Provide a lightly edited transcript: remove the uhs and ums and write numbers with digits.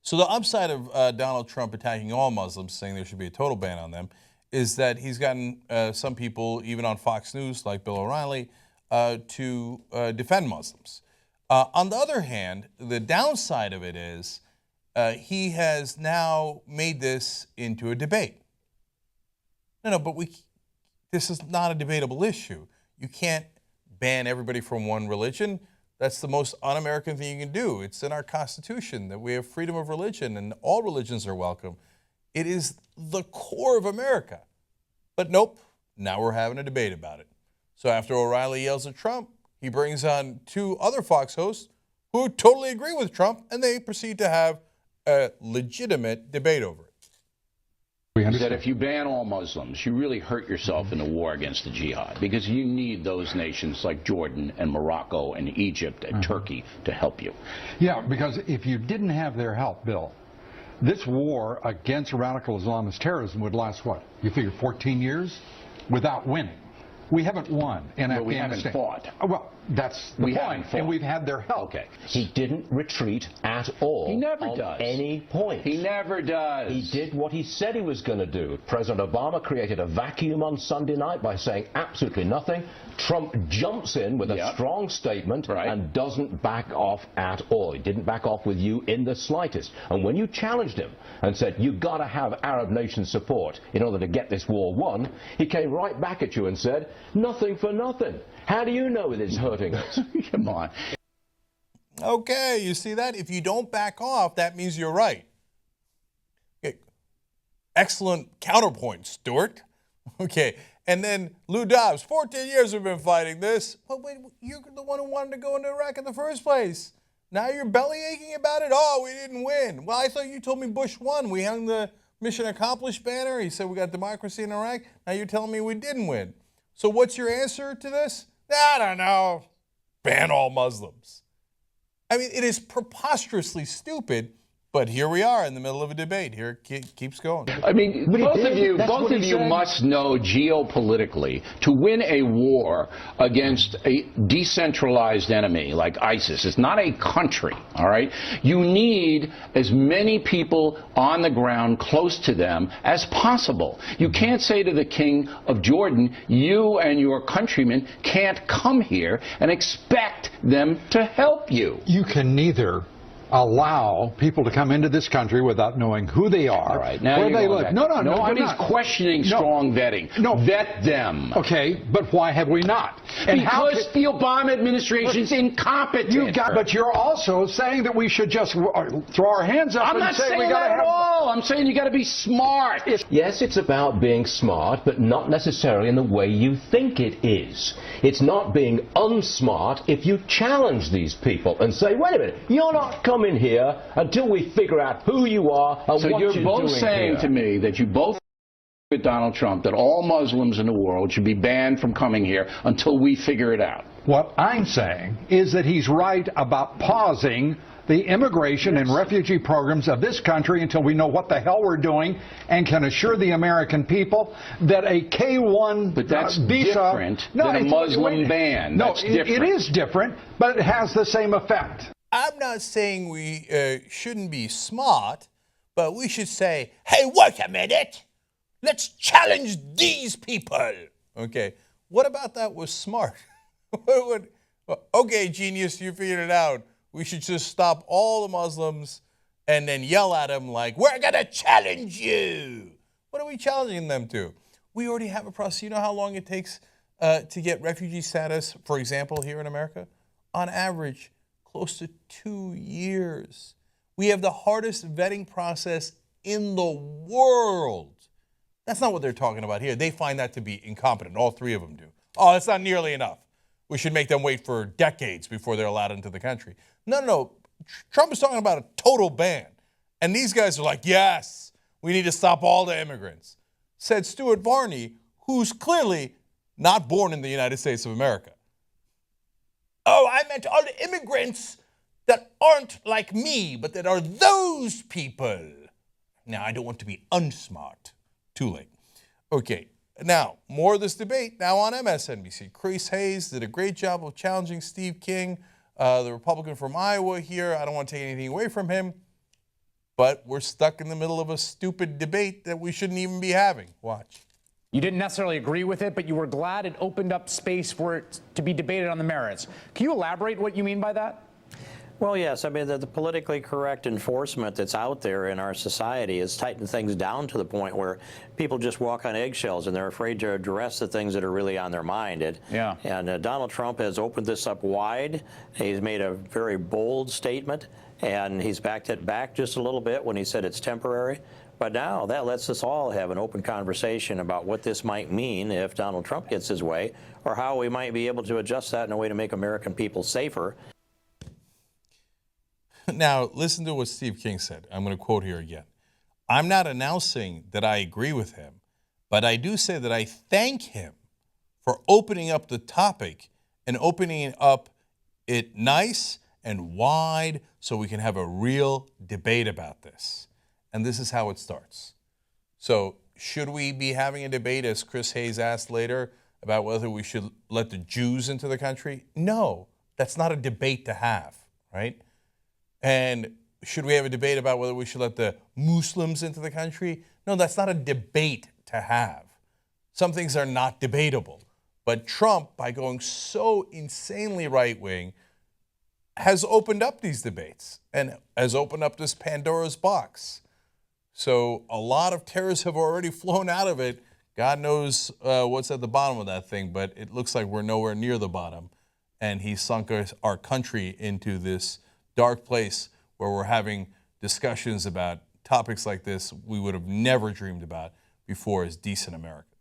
So the upside of Donald Trump attacking all Muslims, saying there should be a total ban on them, is that he's gotten some people, even on Fox News, like Bill O'Reilly, to defend Muslims. On the other hand, the downside of it is he has now made this into a debate. No, but this is not a debatable issue. You can't ban everybody from one religion. That's the most un-American thing you can do. It's in our Constitution that we have freedom of religion and all religions are welcome. It is the core of America. But nope, now we're having a debate about it. So after O'Reilly yells at Trump, he brings on two other Fox hosts who totally agree with Trump, and they proceed to have a legitimate debate over it. That if you ban all Muslims, you really hurt yourself in the war against the jihad, because you need those nations like Jordan and Morocco and Egypt and Turkey to help you. Yeah, because if you didn't have their help, Bill, this war against radical Islamist terrorism would last, what, you figure 14 years without winning. We haven't won in Afghanistan. We haven't fought. Well, that's the point, and we've had their help. Okay. He didn't retreat at all. He never on does. Any point. He never does. He did what he said he was going to do. President Obama created a vacuum on Sunday night by saying absolutely nothing. Trump jumps in with a strong statement and doesn't back off at all. He didn't back off with you in the slightest. And when you challenged him and said, you've got to have Arab nation support in order to get this war won, he came right back at you and said, nothing for nothing. How do you know it is hurting us? Come on. Okay, you see that? If you don't back off, that means you're right. Okay. Excellent counterpoint, Stuart. Okay, and then Lou Dobbs, 14 years we've been fighting this. But wait, you're the one who wanted to go into Iraq in the first place. Now you're belly aching about it? Oh, we didn't win. Well, I thought you told me Bush won. We hung the mission accomplished banner. He said we got democracy in Iraq. Now you're telling me we didn't win. So what's your answer to this? I don't know. Ban all Muslims. I mean, it is preposterously stupid, but here we are in the middle of a debate. Here it keeps going. I mean, both of you must know geopolitically, to win a war against a decentralized enemy like ISIS, it's not a country, all right? You need as many people on the ground close to them as possible. You can't say to the king of Jordan, you and your countrymen can't come here and expect them to help you. You can neither allow people to come into this country without knowing who they are, where they live. Nobody's questioning strong vetting. Vet them. Okay, but why have we not? And because the Obama administration's incompetent. But you're also saying that we should just throw our hands up and say we got to have... I'm not saying that at all. I'm saying you got to be smart. Yes, it's about being smart, but not necessarily in the way you think it is. It's not being unsmart if you challenge these people and say, wait a minute, you're not coming here until we figure out who you are and what you're doing. So you're both saying to me that you both with Donald Trump that all Muslims in the world should be banned from coming here until we figure it out. What I'm saying is that he's right about pausing the immigration and refugee programs of this country until we know what the hell we're doing and can assure the American people that a K-1 but that's visa... different than a Muslim ban. No, that's different. It is different, but it has the same effect. I'm not saying we shouldn't be smart, but we should say, hey, wait a minute. Let's challenge these people. Okay, what about that was smart? Okay, genius, you figured it out. We should just stop all the Muslims and then yell at them like, we're going to challenge you. What are we challenging them to? We already have a process. You know how long it takes to get refugee status, for example, here in America? On average, close to 2 years. We have the hardest vetting process in the world. That's not what they're talking about here. They find that to be incompetent. All three of them do. Oh, that's not nearly enough. We should make them wait for decades before they're allowed into the country. No. Trump is talking about a total ban. And these guys are like, yes, we need to stop all the immigrants. Said Stu Varney, who's clearly not born in the United States of America. Oh, I meant all the immigrants that aren't like me, but that are those people. Now, I don't want to be unsmart. Too late. Okay, now, more of this debate now on MSNBC. Chris Hayes did a great job of challenging Steve King, the Republican from Iowa here. I don't want to take anything away from him. but we're stuck in the middle of a stupid debate that we shouldn't even be having. Watch. You didn't necessarily agree with it, but you were glad it opened up space for it to be debated on the merits. Can you elaborate what you mean by that? Well, yes. I mean, the politically correct enforcement that's out there in our society has tightened things down to the point where people just walk on eggshells and they're afraid to address the things that are really on their mind. And Donald Trump has opened this up wide. He's made a very bold statement, and he's backed it back just a little bit when he said it's temporary. But now that lets us all have an open conversation about what this might mean if Donald Trump gets his way, or how we might be able to adjust that in a way to make American people safer. Now, listen to what Steve King said. I'm going to quote here again. I'm not announcing that I agree with him, but I do say that I thank him for opening up the topic and opening up it nice and wide so we can have a real debate about this. And this is how it starts. So should we be having a debate, as Chris Hayes asked later, about whether we should let the Jews into the country? No, that's not a debate to have, right? And should we have a debate about whether we should let the Muslims into the country? No, that's not a debate to have. Some things are not debatable. But Trump, by going so insanely right-wing, has opened up these debates and has opened up this Pandora's box. So a lot of terrorists have already flown out of it. God knows what's at the bottom of that thing, but it looks like we're nowhere near the bottom. And he sunk our country into this dark place where we're having discussions about topics like this we would have never dreamed about before as decent Americans.